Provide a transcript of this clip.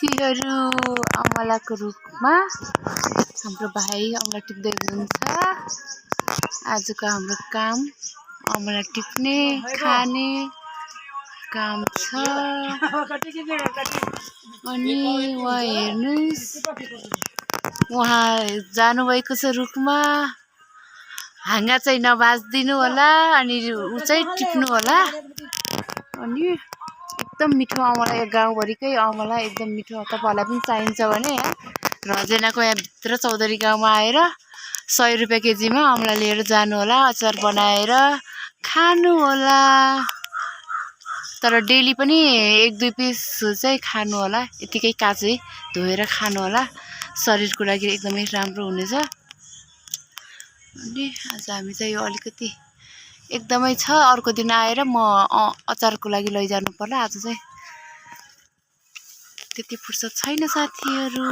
साथीहरू अमलाको रुखमा हाम्रो भाइ अमला टिप्दै हुनुहुन्छ। आजको हाम्रो काम अमला टिप्ने खाने काम छ। अनि वहाँ हेर्नुस्, वहाँ जानुभएको छ रुखमा। हाँगा चाहिँ नभाज्दिनु होला अनि ऊ चाहिँ टिप्नु होला। अनि एकदम मिठो अमला, यो गाउँभरिकै अमला एकदम मिठो। तपाईँहरूलाई पनि चाहिन्छ भने रजेनाको यहाँभित्र चौधरी गाउँमा आएर 100 रुपियाँ केजीमा अमला लिएर जानु होला। अचार बनाएर खानु होला। तर डेली पनि 1-2 पिस चाहिँ खानु होला। यतिकै काचै धोएर खानु होला, शरीरको लागि एकदमै राम्रो हुनेछ। अनि आज हामी चाहिँ यो अलिकति एकदमै छ, अर्को दिन आएर म अचारको लागि लैजानु पर्ला। आज चाहिँ त्यति फुर्सद छैन साथीहरू।